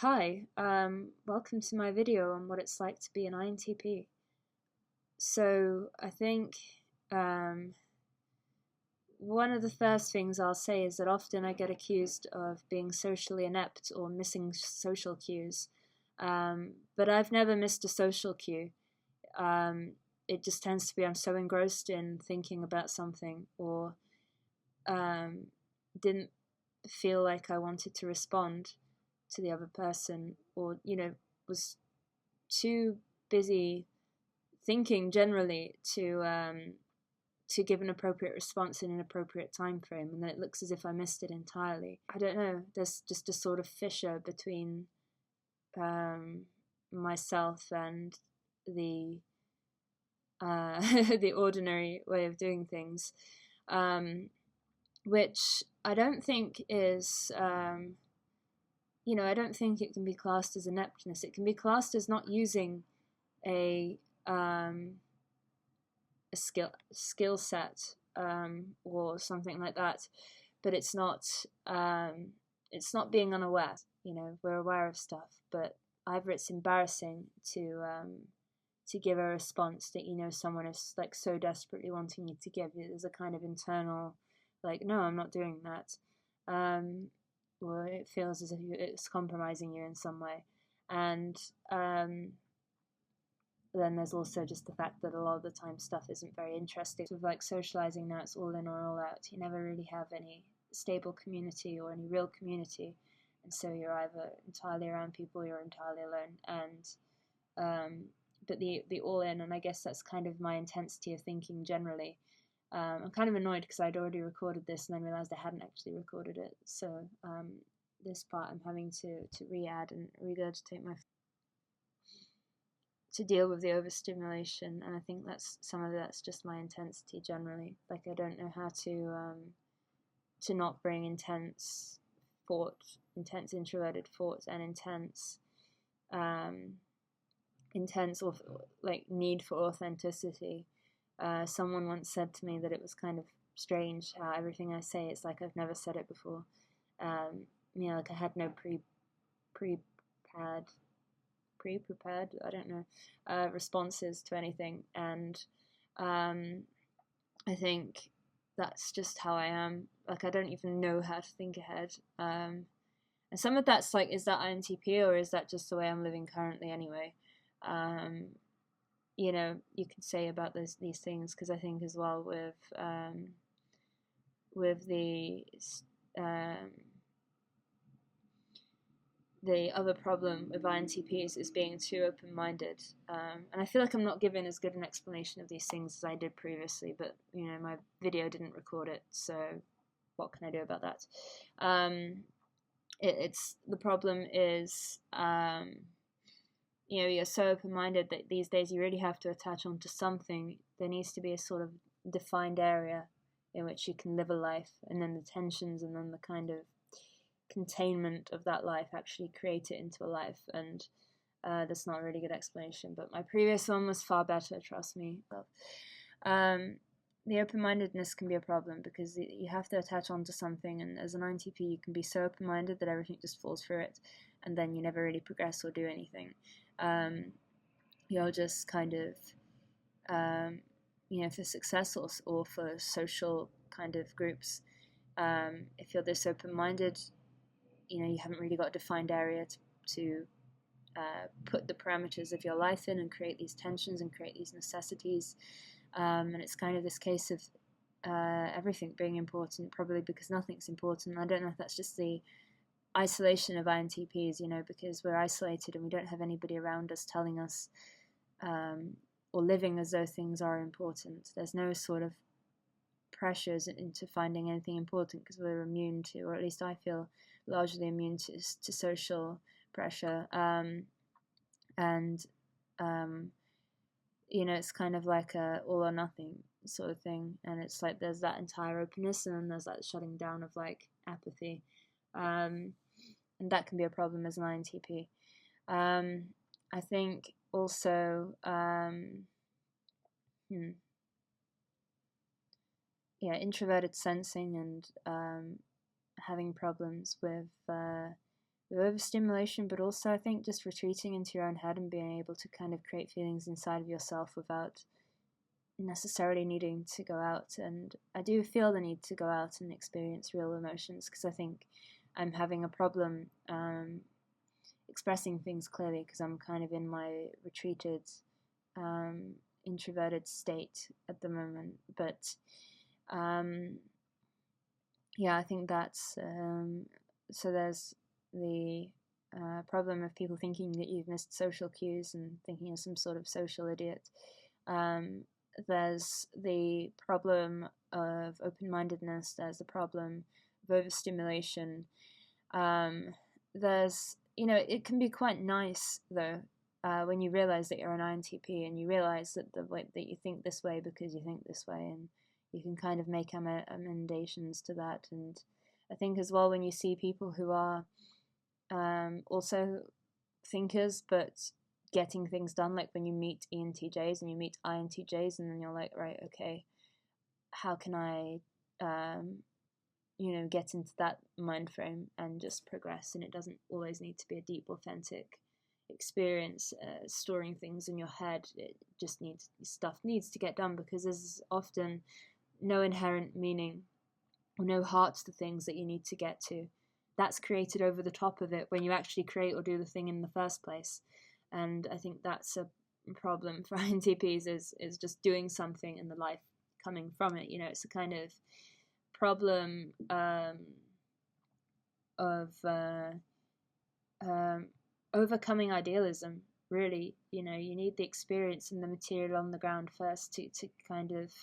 Hi, welcome to my video on what it's like to be an INTP. So I think um, one of the first things I'll say is that often I get accused of being socially inept or missing social cues, but I've never missed a social cue. It just tends to be I'm so engrossed in thinking about something or didn't feel like I wanted to respond to the other person, or was too busy thinking generally to give an appropriate response in an appropriate time frame, and then it looks as if I missed it entirely. I don't know. There's just a sort of fissure between myself and the the ordinary way of doing things, which I don't think is. I don't think it can be classed as ineptness. It can be classed as not using a skill set or something like that, but it's not being unaware. We're aware of stuff, but either it's embarrassing to give a response that someone is like so desperately wanting you to give. There's a kind of internal like, no, I'm not doing that. Or it feels as if it's compromising you in some way, and then there's also just the fact that a lot of the time stuff isn't very interesting. With like socializing now, it's all in or all out. You never really have any stable community or any real community, and so you're either entirely around people or you're entirely alone. And but the all in, and I guess that's kind of my intensity of thinking generally. I'm kind of annoyed because I'd already recorded this and then realized I hadn't actually recorded it. So this part I'm having to re-add and regurgitate to deal with the overstimulation, and I think that's some of that's just my intensity generally. Like, I don't know how to not bring intense introverted thoughts and intense or like need for authenticity. Someone once said to me that it was kind of strange how everything I say, it's like I've never said it before. Like I had no prepared, I don't know, responses to anything, and I think that's just how I am. Like, I don't even know how to think ahead. And some of that's like, is that INTP or is that just the way I'm living currently anyway? You can say about these things, because I think as well with the other problem with INTPs is being too open-minded, and I feel like I'm not giving as good an explanation of these things as I did previously, but my video didn't record it, so what can I do about that? It's the problem is you're so open-minded that these days you really have to attach onto something. There needs to be a sort of defined area in which you can live a life, and then the tensions and then the kind of containment of that life actually create it into a life. And that's not a really good explanation, but my previous one was far better, trust me. The open-mindedness can be a problem because you have to attach onto something, and as an INTP you can be so open-minded that everything just falls through it, and then you never really progress or do anything. You're just kind of for success or for social kind of groups, if you're this open-minded, you haven't really got a defined area to put the parameters of your life in and create these tensions and create these necessities. And it's kind of this case of everything being important, probably because nothing's important. I don't know if that's just the isolation of INTPs, because we're isolated and we don't have anybody around us telling us or living as though things are important. There's no sort of pressures into finding anything important because we're immune to, or at least I feel largely immune to social pressure. It's kind of like a all or nothing sort of thing, and it's like there's that entire openness and then there's that shutting down of like apathy, and that can be a problem as an INTP. I think also introverted sensing and having problems with with overstimulation, but also I think just retreating into your own head and being able to kind of create feelings inside of yourself without necessarily needing to go out. And I do feel the need to go out and experience real emotions, because I think I'm having a problem expressing things clearly, because I'm kind of in my retreated, introverted state at the moment. But yeah, I think that's so there's the problem of people thinking that you've missed social cues and thinking you're some sort of social idiot. There's the problem of open-mindedness. There's the problem of overstimulation. There's, it can be quite nice though, when you realize that you're an INTP and you realize that the way that you think this way because you think this way, and you can kind of make emendations to that. And I think as well, when you see people who are also thinkers but getting things done, like when you meet ENTJs and you meet INTJs, and then you're like, right, okay, how can I get into that mind frame and just progress? And it doesn't always need to be a deep, authentic experience, storing things in your head. It just needs to get done, because there's often no inherent meaning or no heart to the things that you need to get to. That's created over the top of it when you actually create or do the thing in the first place. And I think that's a problem for INTPs, is just doing something and the life coming from it. It's a kind of problem of overcoming idealism, really. You need the experience and the material on the ground first to kind of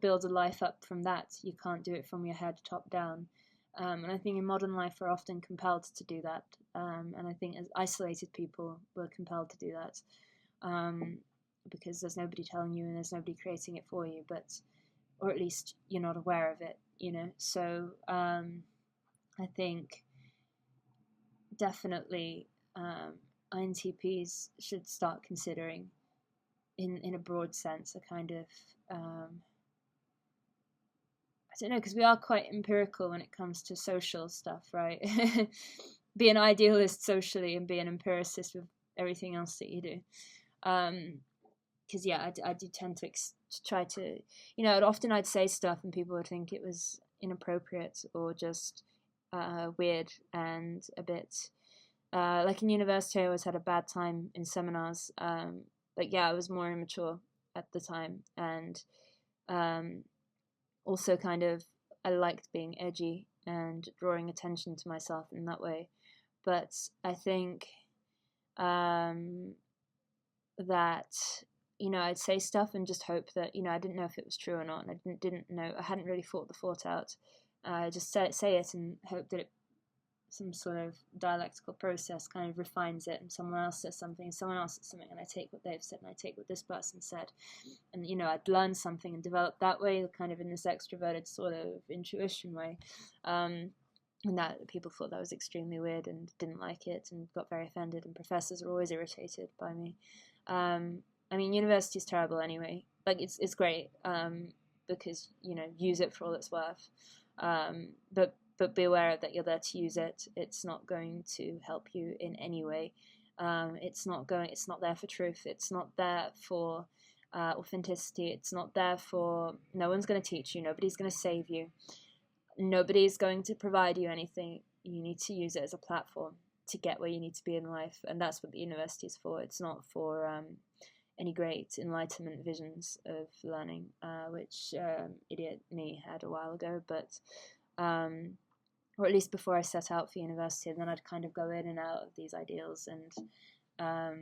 build a life up from that. You can't do it from your head top down. And I think in modern life we're often compelled to do that. And I think as isolated people, we're compelled to do that, because there's nobody telling you and there's nobody creating it for you, or at least you're not aware of it, So I think definitely INTPs should start considering, in a broad sense, a kind of I don't know, because we are quite empirical when it comes to social stuff, right? Be an idealist socially and be an empiricist with everything else that you do. Because I do tend to try to, often I'd say stuff and people would think it was inappropriate or just weird and a bit like in university. I always had a bad time in seminars. I was more immature at the time, and also kind of I liked being edgy and drawing attention to myself in that way. But I think that I'd say stuff and just hope that I didn't know if it was true or not, and I didn't know, I hadn't really thought the thought out. I just say it and hope that some sort of dialectical process kind of refines it, and someone else says something, and someone else says something, and I take what they've said and I take what this person said, and I'd learn something and develop that way, kind of in this extroverted sort of intuition way. And that people thought that was extremely weird and didn't like it and got very offended, and professors are always irritated by me. University is terrible anyway. Like it's great because use it for all it's worth. But be aware that you're there to use it. It's not going to help you in any way. It's not there for truth. It's not there for authenticity. It's not there for. No one's going to teach you. Nobody's going to save you. Nobody's going to provide you anything. You need to use it as a platform to get where you need to be in life, and that's what the university is for. It's not for any great enlightenment visions of learning, which idiot me had a while ago, but or at least before I set out for university, and then I'd kind of go in and out of these ideals, and I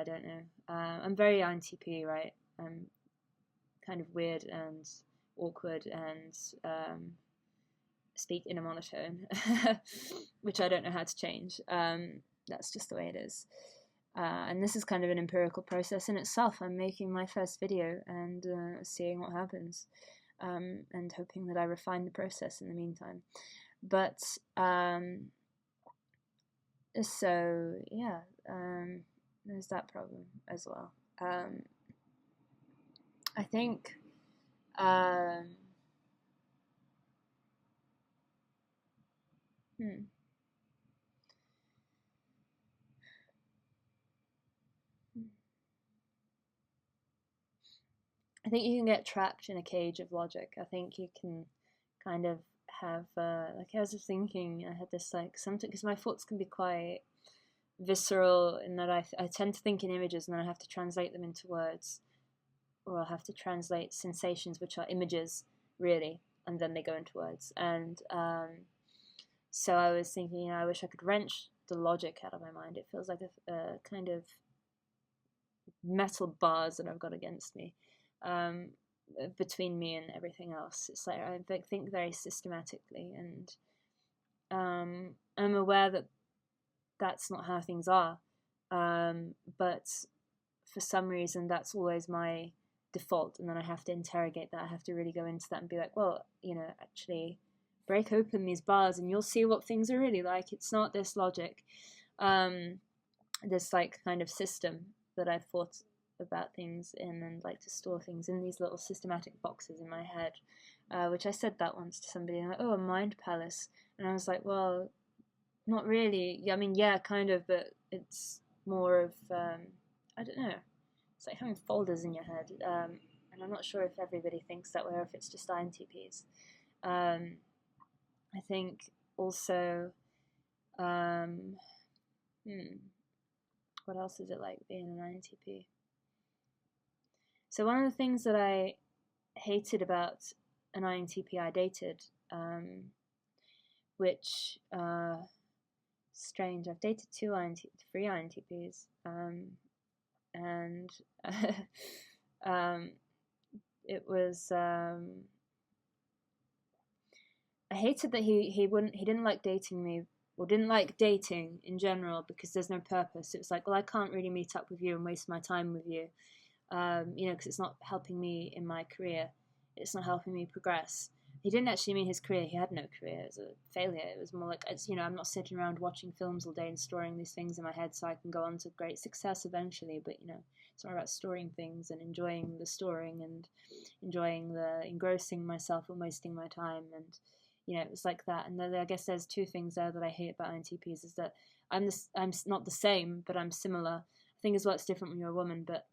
don't know. I'm very INTP, right? I'm kind of weird and awkward and speak in a monotone, which I don't know how to change. That's just the way it is. And this is kind of an empirical process in itself. I'm making my first video and seeing what happens, and hoping that I refine the process in the meantime. But there's that problem as well. I think I think you can get trapped in a cage of logic. I think you can kind of have, like I was just thinking, I had this like something, because my thoughts can be quite visceral in that I tend to think in images and then I have to translate them into words, or I'll have to translate sensations, which are images, really, and then they go into words. And so I was thinking, you know, I wish I could wrench the logic out of my mind. It feels like a kind of metal bars that I've got against me, between me and everything else. It's like I think very systematically, and I'm aware that that's not how things are, but for some reason that's always my default, and then I have to interrogate that. I have to really go into that and be like, well, you know, actually break open these bars and you'll see what things are really like. It's not this logic, this like kind of system that I've thought about things in, and like to store things in these little systematic boxes in my head, which I said that once to somebody, and like, oh, a mind palace. And I was like, well, not really. I mean, yeah, kind of, but it's more of, I don't know, it's like having folders in your head, and I'm not sure if everybody thinks that way or if it's just INTPs. I think also, what else is it like being an INTP? So one of the things that I hated about an INTP I dated, which, strange, I've dated three INTPs, and it was, I hated that he didn't like dating me, or didn't like dating in general, because there's no purpose. It was like, well, I can't really meet up with you and waste my time with you, you know, because it's not helping me in my career. It's not helping me progress. He didn't actually mean his career. He had no career. It was a failure. It was more like, you know, I'm not sitting around watching films all day and storing these things in my head so I can go on to great success eventually. But, you know, it's more about storing things and enjoying the storing and enjoying the engrossing myself and wasting my time. And, you know, it was like that. And then I guess there's two things there that I hate about INTPs, is that I'm not the same, but I'm similar. I think as well it's different when you're a woman, but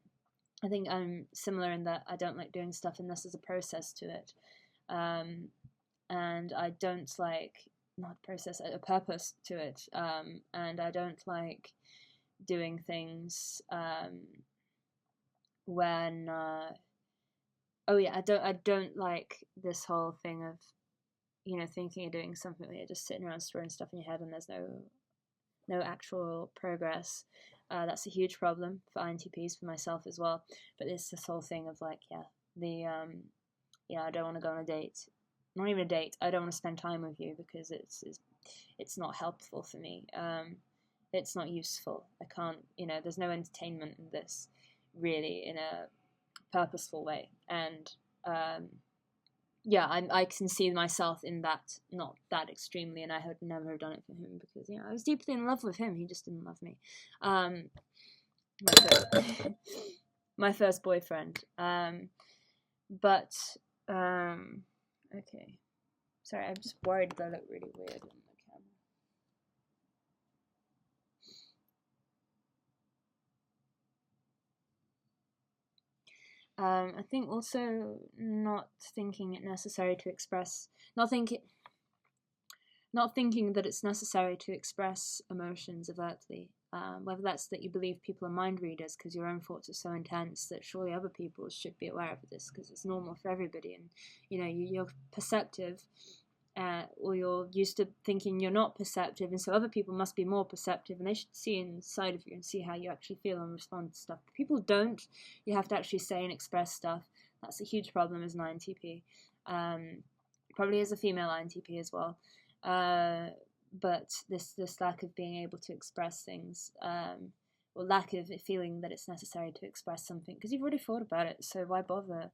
I think I'm similar in that I don't like doing stuff unless there's a process to it. And I don't like, not process, a purpose to it. And I don't like doing things when I don't like this whole thing of, you know, thinking of doing something where you're just sitting around storing stuff in your head and there's no actual progress. That's a huge problem for INTPs, for myself as well. But it's this whole thing of like, I don't want to go on a date. Not even a date. I don't want to spend time with you because it's not helpful for me. It's not useful. I can't, you know, there's no entertainment in this, really, in a purposeful way. And I can see myself in that, not that extremely, and I would never have done it for him because, you know, I was deeply in love with him. He just didn't love me. My first boyfriend. Okay. Sorry, I'm just worried that I look really weird on the camera. I think also not thinking it necessary to express, not thinking that it's necessary to express emotions overtly. Whether that's that you believe people are mind readers because your own thoughts are so intense that surely other people should be aware of this because it's normal for everybody, and you know you're perceptive, or you're used to thinking you're not perceptive, and so other people must be more perceptive, and they should see inside of you and see how you actually feel and respond to stuff. But people don't. You have to actually say and express stuff. That's a huge problem as an INTP. Probably as a female INTP as well. But this lack of being able to express things, or lack of feeling that it's necessary to express something, because you've already thought about it, so why bother?